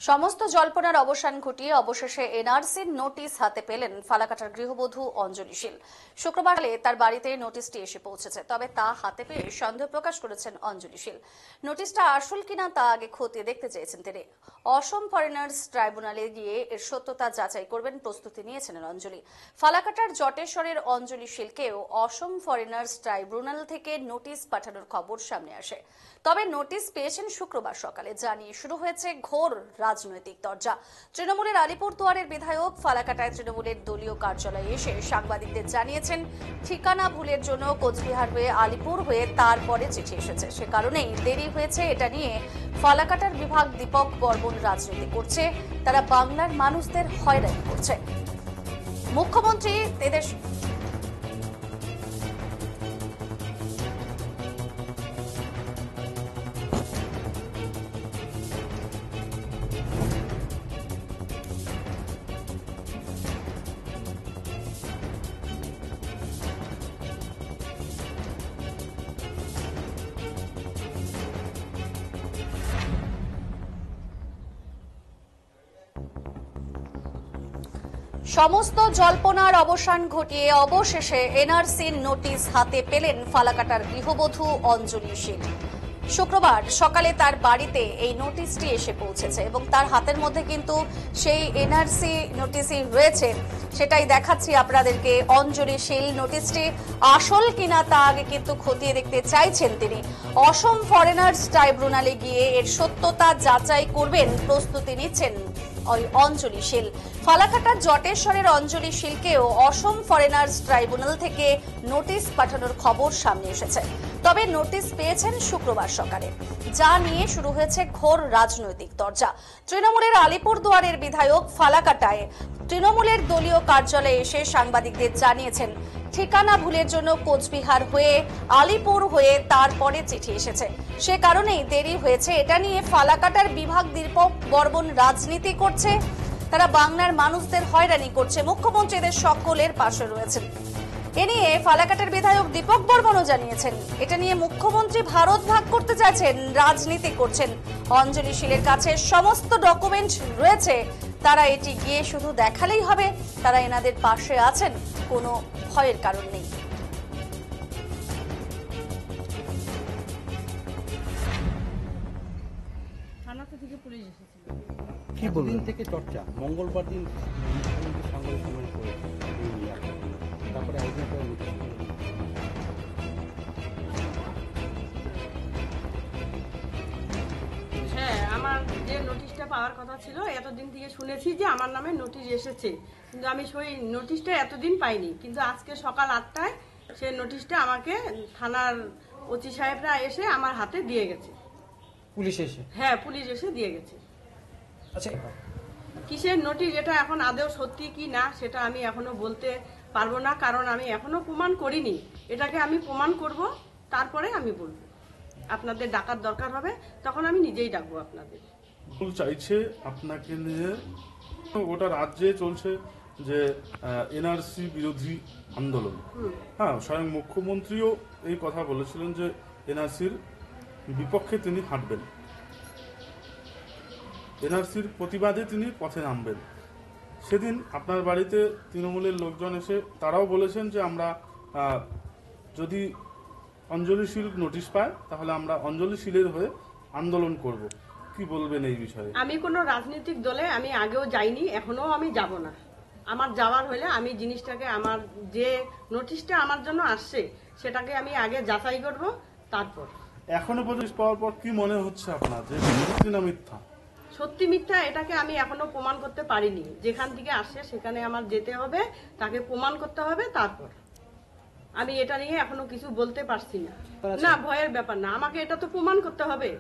সমস্ত জল্পনার অবসান ঘটিয়ে অবশেষে এনআরসির নোটিশ হাতে পেলেন ফালাকাটার গৃহবধূ অঞ্জলি শীল। শুক্রবার তার বাড়িতে নোটিশটি এসে পৌঁছেছে, তবে তা হাতে পেয়ে সন্দেহ প্রকাশ করেছেন অঞ্জলি শীল। নোটিশটা আসল কিনা তা আগে খতিয়ে দেখতে চেয়েছেন তিনি। অসম ফরেনার্স ট্রাইব্যুনালে গিয়ে এর সত্যতা যাচাই করবেন প্রস্তুতি নিয়েছেন অঞ্জলি। ফালাকাটার জটেশ্বরের অঞ্জলি শীলকেও অসম ফরেনার্স ট্রাইব্যুনাল থেকে নোটিশ পাঠানোর খবর সামনে আসে। তবে নোটিশ পেয়েছেন শুক্রবার সকালে, জানিয়ে শুরু হয়েছে ঘোর রাজনৈতিক দরজা। তৃণমূলের আলিপুরদুয়ারের বিধায়ক ফালাকাটায় তৃণমূলের দলীয় কার্যালয়ে এসে সাংবাদিকদের জানিয়েছেন, ঠিকানা ভুলের জন্য কোচবিহার হয়ে আলিপুর হয়ে তারপরে চিঠি এসেছে, সে কারণেই দেরি হয়েছে। এটা নিয়ে ফালাকাটার বিভাগ দীপক বর্মন রাজনীতি করছে, তারা বাংলার মানুষদের হয়রানি করছে। মুখ্যমন্ত্রী এদের সমস্ত জল্পনার অবসান ঘটিয়ে অবশেষে এনআরসির নোটিশ হাতে পেলেন ফালাকাটার গৃহবধূ অঞ্জলি শীল। শুক্রবার সকালে তার বাড়িতে এই নোটিশটি এসে পৌঁছেছে এবং তার হাতের মধ্যে কিন্তু সেই এনআরসি নোটিশই রয়েছে, সেটাই দেখাচ্ছি আপনাদেরকে। অঞ্জলি শীল নোটিশটি আসল কিনা তা আগে কিন্তু খতিয়ে দেখতে চাইছেন তিনি। অসম ফরেনার্স ট্রাইব্যুনালে গিয়ে এর সত্যতা যাচাই করবেন প্রস্তুতি নিচ্ছেন অঞ্জলি শীল। ফালাকাটার জটেশ্বরের অঞ্জলি শীলকেও অসম ফরেনার্স ট্রাইব্যুনাল থেকে নোটিশ পাঠানোর খবর সামনে এসেছে। তবে নোটিশ পেয়েছেন শুক্রবার সকালে, যা নিয়ে শুরু হয়েছে ঘোর রাজনৈতিক দরজা। তৃণমূলের আলিপুরদুয়ারের বিধায়ক ফালাকাটায় তৃণমূলের দলীয় কার্যালয়ে এসে সাংবাদিকদের জানিয়েছেন, ঠিকানা ভুলের জন্য কোচবিহার হয়ে আলিপুর হয়ে তারপরে চিঠি এসেছে, সে কারণেই দেরি হয়েছে। এটা নিয়ে ফালাকাটার বিভাগ দীপক বর্মন রাজনীতি করছে, তারা বাংলার মানুষদের হয়রানি করছে। মুখ্যমন্ত্রী এদের সকলের পাশে রয়েছেন। এ নিয়ে ফালাকাটার বিধায়ক দীপক বর্মনও জানিয়েছেন, এটা নিয়ে মুখ্যমন্ত্রী ভারত ভাগ করতে চাইছেন, রাজনীতি করছেন। অঞ্জলি শীলের কাছে সমস্ত ডকুমেন্ট রয়েছে, তারা এটি গিয়ে শুধু দেখালেই হবে, তারা এনাদের পাশে আছেন, কোনো ভয়ের কারণ নেই। কি বলবেন থেকে চর্চা মঙ্গলবার দিন সাংবাদিক সম্মেলন করে তারপরে হ্যাঁ, আমার যে নোটিশটা পাওয়ার কথা ছিল, এতদিন থেকে শুনেছি যে আমার নামে নোটিশ এসেছে, কিন্তু আমি সেই নোটিশটা এতদিন পাইনি। কিন্তু আজকে সকাল 8টায় সেই নোটিশটা আমাকে থানার ওসি সাহেবরা এসে আমার হাতে দিয়ে গেছে। পুলিশ এসে? হ্যাঁ, পুলিশ এসে দিয়ে গেছে। আচ্ছা, কিসের নোটিশ এটা এখন আদৌ সত্যি কি না সেটা আমি এখনো বলতে পারবো না, কারণ আমি এখনো প্রমাণ করিনি। এটাকে আমি প্রমাণ করব, তারপরে আমি বলবো। আপনাদের ডাকার দরকার হবে তখন আমি নিজেই ডাকবো আপনাদের। চাইছে আপনাকে নিয়ে গোটা রাজ্যে চলছে যে এনআরসি বিরোধী আন্দোলন। হ্যাঁ, স্বয়ং মুখ্যমন্ত্রীও এই কথা বলেছিলেন যে এনআরসির বিপক্ষে তিনি হাঁটবেন, এনআরসির প্রতিবাদে তিনি পথে নামবেন। সেদিন আপনার বাড়িতে তৃণমূলের লোকজন এসে তারাও বলেছেন যে আমরা যদি অঞ্জলি শীল নোটিশ পায় তাহলে আমরা অঞ্জলি শীলের হয়ে আন্দোলন করব। কি বলবেন এই বিষয়ে? আমি কোনো রাজনৈতিক দলে আমি আগেও যাইনি, এখনো আমি যাব না। আমার যাওয়ার হলে আমি জিনিসটাকে, আমার যে নোটিশটা আমার জন্য আসছে সেটাকে আমি আগে যাচাই করব, তারপর। এখনো পর্যন্ত পাওয়ার পর কি মনে হচ্ছে আপনার যে সত্যি না মিথ্যা? সত্যি মিথ্যা এটাকে আমি এখনো প্রমাণ করতে পারিনি। যেখান থেকে আসছে সেখানে আমার যেতে হবে, তাকে প্রমাণ করতে হবে, তারপর। আমি এটা নিয়ে এখনো কিছু বলতে পারছি না। না, ভয়ের ব্যাপার না, আমাকে এটা তো প্রমাণ করতে হবে।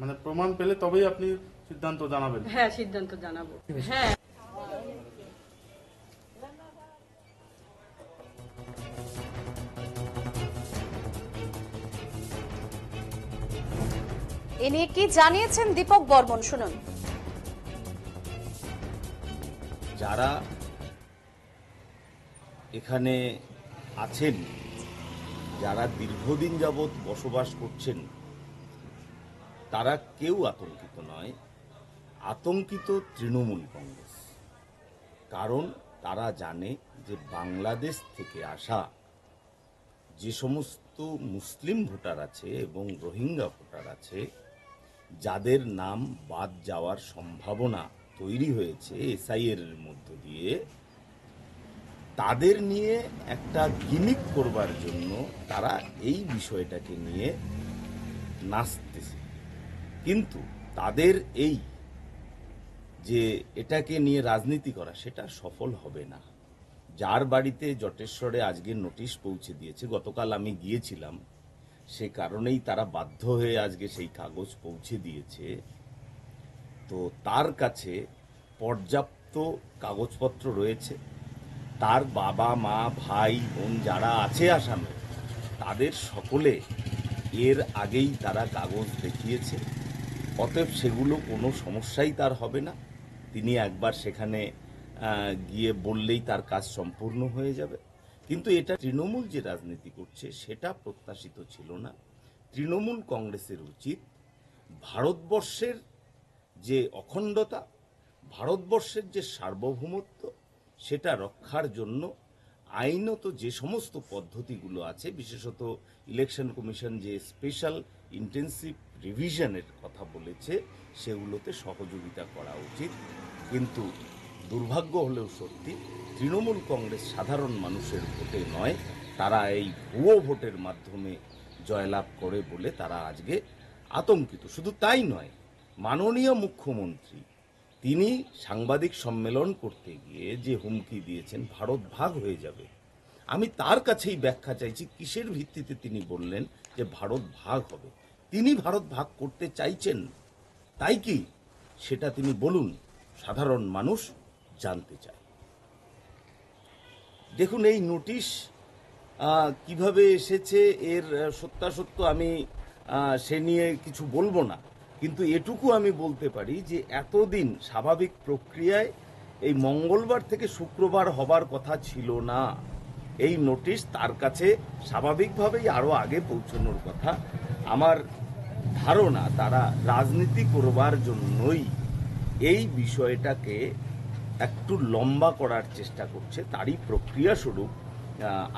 মানে প্রমাণ পেলে তবেই আপনি সিদ্ধান্ত জানাবেন? হ্যাঁ, সিদ্ধান্ত জানাবো। হ্যাঁ, এ নিয়ে কি জানিয়েছেন দীপক বর্মন, শুনুন। যারা এখানে আছেন, যারা দীর্ঘদিন যাবৎ বসবাস করছেন, তারা কেউ আতঙ্কিত নয়। আতঙ্কিত তৃণমূল কংগ্রেস, কারণ তারা জানে যে বাংলাদেশ থেকে আসা যে সমস্ত মুসলিম ভোটার আছে এবং রোহিঙ্গা ভোটার আছে, যাদের নাম বাদ যাওয়ার সম্ভাবনা তৈরি হয়েছে এসআইআর এর মধ্য দিয়ে, তাদের নিয়ে একটা গিমিক করবার জন্য তারা এই বিষয়টাকে নিয়ে নাচতেছে। কিন্তু তাদের এই যে এটাকে নিয়ে রাজনীতি করা, সেটা সফল হবে না। যার বাড়িতে জটেশ্বরে আজকে নোটিশ পৌঁছে দিয়েছে, গতকাল আমি গিয়েছিলাম, সে কারণেই তারা বাধ্য হয়ে আজকে সেই কাগজ পৌঁছে দিয়েছে। তো তার কাছে পর্যাপ্ত কাগজপত্র রয়েছে, তার বাবা মা ভাই বোন যারা আছে আসামে, তাদের সকলে এর আগেই তারা কাগজ দেখিয়েছে। অতএব সেগুলো কোনো সমস্যাই তার হবে না। তিনি একবার সেখানে গিয়ে বললেই তার কাজ সম্পূর্ণ হয়ে যাবে। কিন্তু এটা তৃণমূল যে রাজনীতি করছে সেটা প্রত্যাশিত ছিল না। তৃণমূল কংগ্রেসের উচিত ভারতবর্ষের যে অখণ্ডতা, ভারতবর্ষের যে সার্বভৌমত্ব, সেটা রক্ষার জন্য আইনত যে সমস্ত পদ্ধতিগুলো আছে, বিশেষত ইলেকশন কমিশন যে স্পেশাল ইন্টেন্সিভ রিভিশনের কথা বলেছে, সেগুলোতে সহযোগিতা করা উচিত। কিন্তু দুর্ভাগ্য হলেও সত্যি, তৃণমূল কংগ্রেস সাধারণ মানুষের ভোটে নয়, তারা এই ভুয়ো ভোটের মাধ্যমে জয়লাভ করে বলে তারা আজকে আতঙ্কিত। শুধু তাই নয়, মাননীয় মুখ্যমন্ত্রী তিনি সাংবাদিক সম্মেলন করতে গিয়ে যে হুমকি দিয়েছেন ভারত ভাগ হয়ে যাবে, আমি তার কাছেই ব্যাখ্যা চাইছি কিসের ভিত্তিতে তিনি বললেন যে ভারত ভাগ হবে। তিনি ভারত ভাগ করতে চাইছেন তাই কি, সেটা তিনি বলুন, সাধারণ মানুষ জানতে চায়। দেখুন, এই নোটিশ কিভাবে এসেছে এর সত্যাসত্য আমি সে নিয়ে কিছু বলবো না, কিন্তু এটুকু আমি বলতে পারি যে এতদিন স্বাভাবিক প্রক্রিয়ায় এই মঙ্গলবার থেকে শুক্রবার হবার কথা ছিল না। এই নোটিশ তার কাছে স্বাভাবিকভাবেই আরো আগে পৌঁছানোর কথা। আমার ধারণা তারা রাজনীতি করবার জন্যই এই বিষয়টাকে একটু লম্বা করার চেষ্টা করছে, তারই প্রক্রিয়া স্বরূপ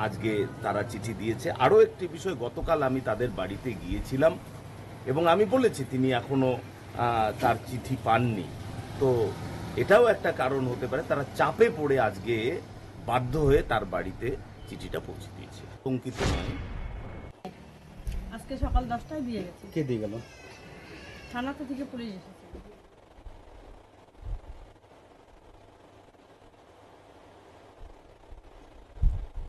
আজকে তারা চিঠি দিয়েছে। আরও একটি বিষয়, গতকাল আমি তাদের বাড়িতে গিয়েছিলাম এবং আমি বলেছি তিনি এখনো তার চিঠি পাননি। তো এটাও একটা কারণ হতে পারে, তারা চাপে পড়ে আজকে বাধ্য হয়ে তার বাড়িতে চিঠিটা পৌঁছে দিয়েছে। আতঙ্কিত নয়। আজকে সকাল 10টায় দিয়ে গেছে, কে দিয়ে গেল? থানাতে থেকে পুলিশ এসেছে।